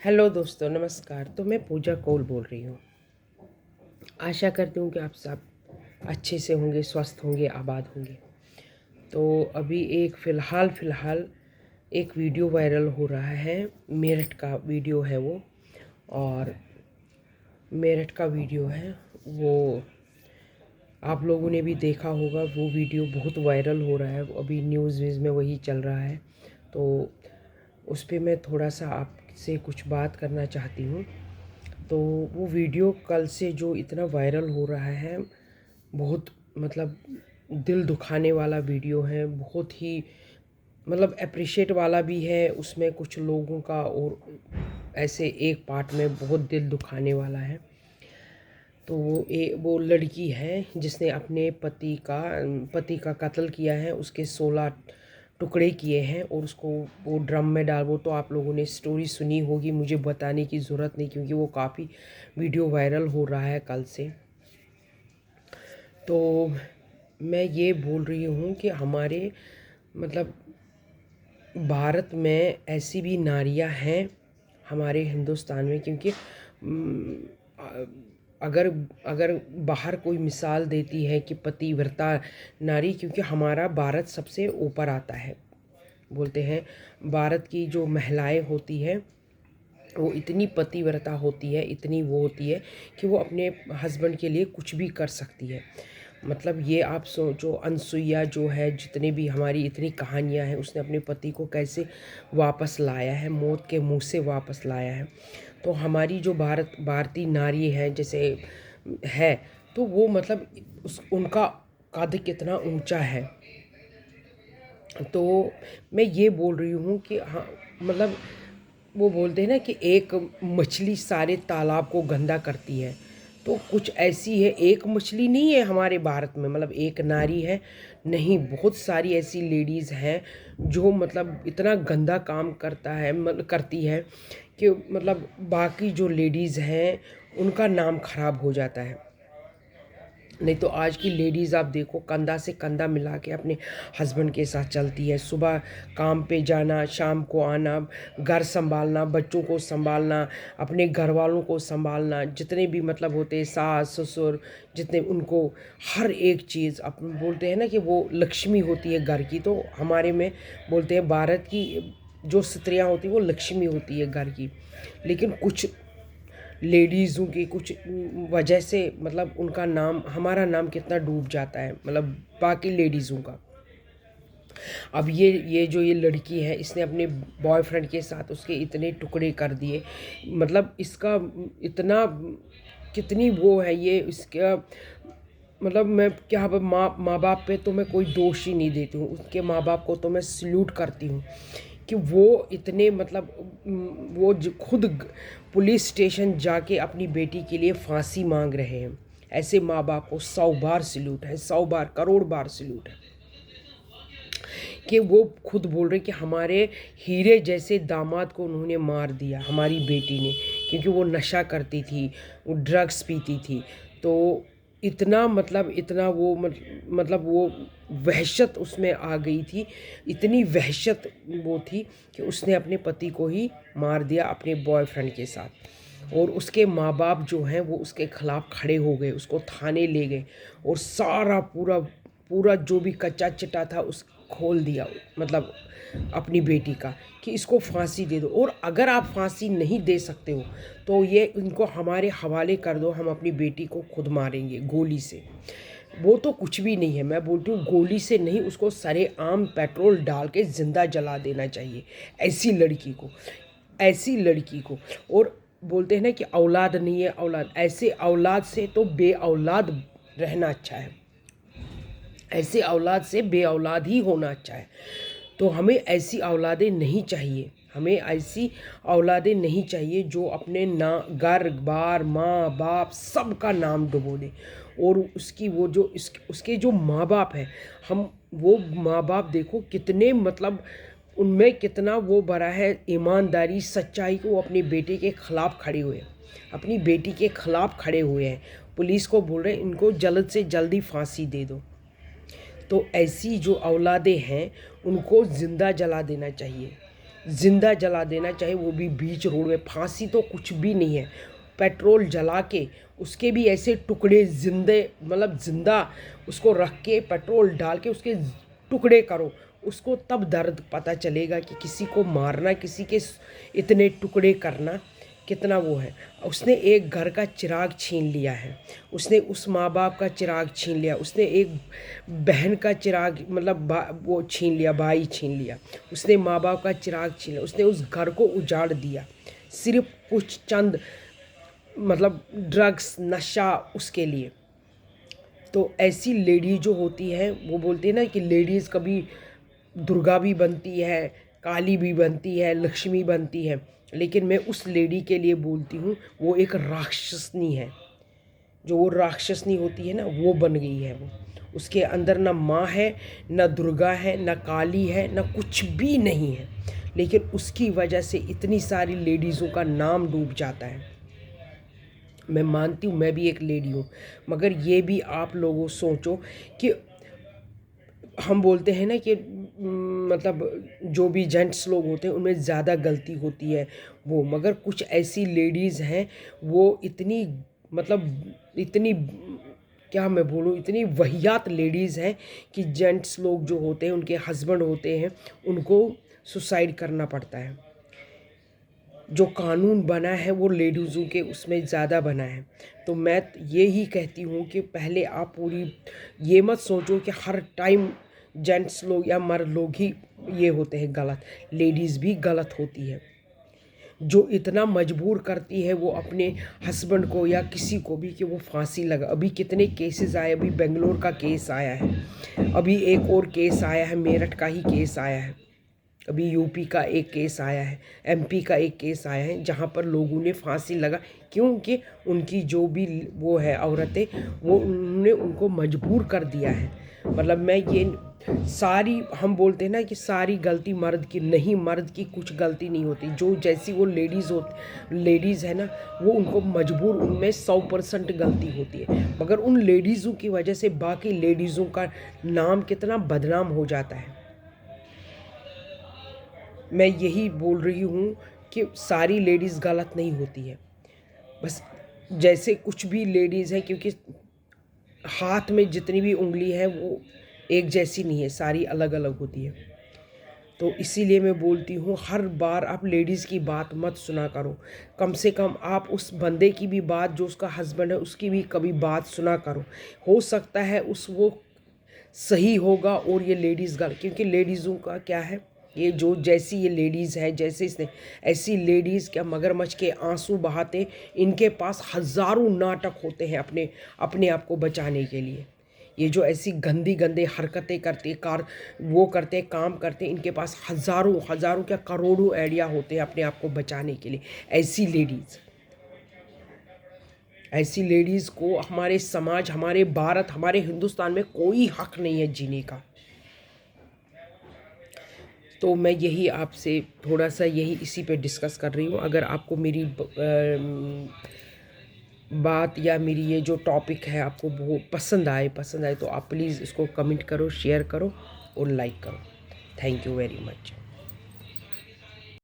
Hello दोस्तों, नमस्कार। तो मैं पूजा कौल बोल रही हूँ। आशा करती हूँ कि आप सब अच्छे से होंगे, स्वस्थ होंगे, आबाद होंगे। तो अभी एक फ़िलहाल एक वीडियो वायरल हो रहा है। मेरठ का वीडियो है वो, और मेरठ का वीडियो है वो। आप लोगों ने भी देखा होगा, वो वीडियो बहुत वायरल हो रहा है। अभी न्यूज़ व्यूज़ में वही चल रहा है। तो उस पर मैं थोड़ा सा आपसे कुछ बात करना चाहती हूँ। तो वो वीडियो कल से जो इतना वायरल हो रहा है, बहुत मतलब दिल दुखाने वाला वीडियो है। बहुत ही मतलब अप्रिशिएट वाला भी है उसमें कुछ लोगों का, और ऐसे एक पार्ट में बहुत दिल दुखाने वाला है। तो वो लड़की है जिसने अपने पति का कत्ल किया है। उसके 16 टुकड़े किए हैं और उसको वो ड्रम में डाल। वो तो आप लोगों ने स्टोरी सुनी होगी, मुझे बताने की ज़रूरत नहीं, क्योंकि वो काफ़ी वीडियो वायरल हो रहा है कल से। तो मैं ये बोल रही हूँ कि हमारे मतलब भारत में ऐसी भी नारियाँ हैं हमारे हिंदुस्तान में, क्योंकि अगर अगर बाहर कोई मिसाल देती है कि पतिव्रता नारी, क्योंकि हमारा भारत सबसे ऊपर आता है। बोलते हैं भारत की जो महिलाएं होती है वो इतनी पतिव्रता होती है, इतनी वो होती है कि वो अपने हस्बैंड के लिए कुछ भी कर सकती है। मतलब ये आप सोचो, अनसुईया जो है, जितने भी हमारी इतनी कहानियाँ हैं, उसने अपने पति को कैसे वापस लाया है, मौत के मुंह से वापस लाया है। तो हमारी जो भारतीय नारी है जैसे है, तो वो मतलब उनका कद कितना ऊंचा है। तो मैं ये बोल रही हूँ कि हाँ, मतलब वो बोलते हैं ना कि एक मछली सारे तालाब को गंदा करती है। तो कुछ ऐसी है, एक मछली नहीं है हमारे भारत में, मतलब एक नारी है नहीं, बहुत सारी ऐसी लेडीज़ हैं जो मतलब इतना गंदा काम करती है कि मतलब बाकी जो लेडीज़ हैं उनका नाम खराब हो जाता है। नहीं तो आज की लेडीज़ आप देखो, कंधा से कंधा मिला के अपने हस्बैंड के साथ चलती है। सुबह काम पे जाना, शाम को आना, घर संभालना, बच्चों को संभालना, अपने घर वालों को संभालना, जितने भी मतलब होते हैं सास ससुर, जितने उनको हर एक चीज़। अपन बोलते हैं ना कि वो लक्ष्मी होती है घर की। तो हमारे में बोलते हैं भारत की जो स्त्रियाँ होती हैं वो लक्ष्मी होती है घर की। लेकिन कुछ लेडीज़ों की कुछ वजह से मतलब उनका नाम, हमारा नाम कितना डूब जाता है, मतलब बाकी लेडीज़ों का। अब ये जो ये लड़की है, इसने अपने बॉयफ्रेंड के साथ उसके इतने टुकड़े कर दिए। मतलब इसका इतना कितनी वो है ये इसका, मतलब मैं क्या माँ बाप पे तो मैं कोई दोष ही नहीं देती हूँ। उसके माँ बाप को तो मैं सल्यूट करती हूँ कि वो इतने मतलब खुद पुलिस स्टेशन जाके अपनी बेटी के लिए फांसी मांग रहे हैं। ऐसे माँ बाप को 100 बार सल्यूट है, 100 बार, करोड़ बार सल्यूट है कि वो खुद बोल रहे कि हमारे हीरे जैसे दामाद को उन्होंने मार दिया, हमारी बेटी ने, क्योंकि वो नशा करती थी, वो ड्रग्स पीती थी। तो इतना मतलब इतना वो मतलब वो वहशत उसमें आ गई थी, इतनी वहशत वो थी कि उसने अपने पति को ही मार दिया अपने बॉयफ्रेंड के साथ। और उसके माँ बाप जो हैं वो उसके खिलाफ खड़े हो गए, उसको थाने ले गए, और सारा पूरा पूरा जो भी कच्चा चिट्ठा था उस खोल दिया, मतलब अपनी बेटी का, कि इसको फांसी दे दो। और अगर आप फांसी नहीं दे सकते हो तो ये इनको हमारे हवाले कर दो, हम अपनी बेटी को खुद मारेंगे गोली से। वो तो कुछ भी नहीं है, मैं बोलती हूँ गोली से नहीं, उसको सरेआम पेट्रोल डाल के ज़िंदा जला देना चाहिए ऐसी लड़की को, ऐसी लड़की को। और बोलते हैं ना कि औलाद नहीं है औलाद, ऐसे औलाद से तो बे औलाद रहना अच्छा है, ऐसे औलाद से बे औलाद ही होना अच्छा है। तो हमें ऐसी औलादें नहीं चाहिए, हमें ऐसी औलादें नहीं चाहिए जो अपने ना घर बार माँ बाप सबका नाम डुबो दे। और उसकी वो जो उसके जो माँ बाप हैं, हम वो माँ बाप देखो कितने मतलब उनमें कितना वो भरा है ईमानदारी सच्चाई को, वो अपनी बेटे के खिलाफ खड़े हुए हैं, अपनी बेटी के खिलाफ खड़े हुए हैं। पुलिस को बोल रहे हैं इनको जल्द से जल्दी फांसी दे दो। तो ऐसी जो औलादें हैं उनको ज़िंदा जला देना चाहिए। ज़िंदा जला देना, चाहे वो भी बीच रोड में। फांसी तो कुछ भी नहीं है। पेट्रोल जला के उसके भी ऐसे टुकड़े जिंदे, मतलब ज़िंदा उसको रख के पेट्रोल डाल के उसके टुकड़े करो, उसको तब दर्द पता चलेगा कि किसी को मारना, किसी के इतने टुकड़े करना कितना वो है। उसने एक घर का चिराग छीन लिया है, उसने उस माँ बाप का चिराग छीन लिया, उसने एक बहन का चिराग, मतलब वो छीन लिया, भाई छीन लिया, उसने माँ बाप का चिराग छीन लिया, उसने उस घर को उजाड़ दिया सिर्फ कुछ चंद, मतलब ड्रग्स, नशा उसके लिए। तो ऐसी लेडी जो होती है, वो बोलते हैं ना कि लेडीज़ कभी दुर्गा भी बनती है, काली भी बनती है, लक्ष्मी बनती है, लेकिन मैं उस लेडी के लिए बोलती हूँ वो एक राक्षसनी है। जो वो राक्षसनी होती है ना, वो बन गई है वो। उसके अंदर ना माँ है, ना दुर्गा है, ना काली है, ना कुछ भी नहीं है, लेकिन उसकी वजह से इतनी सारी लेडीज़ों का नाम डूब जाता है। मैं मानती हूँ मैं भी एक लेडी हूँ, मगर ये भी आप लोगों सोचो कि हम बोलते हैं ना कि मतलब जो भी जेंट्स लोग होते हैं उनमें ज़्यादा गलती होती है वो, मगर कुछ ऐसी लेडीज़ हैं वो इतनी, मतलब इतनी, क्या मैं बोलूँ, इतनी वहियात लेडीज़ हैं कि जेंट्स लोग जो होते हैं, उनके हस्बैंड होते हैं, उनको सुसाइड करना पड़ता है। जो कानून बना है वो लेडीज़ों के उसमें ज़्यादा बना है। तो मैं ये ही कहती हूँ कि पहले आप पूरी ये मत सोचो कि हर टाइम जेंट्स लोग या मर्द लोग ही ये होते हैं गलत, लेडीज़ भी गलत होती है। जो इतना मजबूर करती है वो अपने हस्बैंड को या किसी को भी कि वो फांसी लगा। अभी कितने केसेस आए, अभी बेंगलोर का केस आया है, अभी एक और केस आया है, मेरठ का ही केस आया है, अभी यूपी का एक केस आया है, एमपी का एक केस आया है, जहाँ पर लोगों ने फांसी लगा, क्योंकि उनकी जो भी वो है औरतें, वो उन्होंने उनको मजबूर कर दिया है। मतलब मैं ये सारी, हम बोलते हैं ना कि सारी गलती मर्द की, नहीं, मर्द की कुछ गलती नहीं होती। जो जैसी वो लेडीज़ है ना, वो उनको मजबूर, उनमें 100% गलती होती है, मगर उन लेडीज़ों की वजह से बाकी लेडीज़ों का नाम कितना बदनाम हो जाता है। मैं यही बोल रही हूँ कि सारी लेडीज़ गलत नहीं होती है, बस जैसे कुछ भी लेडीज़ हैं, क्योंकि हाथ में जितनी भी उंगली है वो एक जैसी नहीं है, सारी अलग अलग होती है। तो इसीलिए मैं बोलती हूँ हर बार आप लेडीज़ की बात मत सुना करो, कम से कम आप उस बंदे की भी बात, जो उसका हस्बैंड है, उसकी भी कभी बात सुना करो। हो सकता है उस वो सही होगा और ये लेडीज़ गलत, क्योंकि लेडीज़ों का क्या है, ये जो जैसी ये लेडीज़ है, जैसे इसने, ऐसी लेडीज़ क्या मगरमच्छ के आंसू बहाते, इनके पास हज़ारों नाटक होते हैं अपने अपने आप को बचाने के लिए। ये जो ऐसी गंदी गंदे हरकतें करते, वो करते, काम करते, इनके पास हज़ारों हज़ारों क्या करोड़ों आइडिया होते हैं अपने आप को बचाने के लिए। ऐसी लेडीज़ को हमारे समाज, हमारे भारत, हमारे हिंदुस्तान में कोई हक नहीं है जीने का। तो मैं यही आपसे थोड़ा सा यही इसी पे डिस्कस कर रही हूँ। अगर आपको मेरी बात या मेरी ये जो टॉपिक है आपको वो पसंद आए तो आप प्लीज़ इसको कमेंट करो, शेयर करो और लाइक करो। Thank you very much.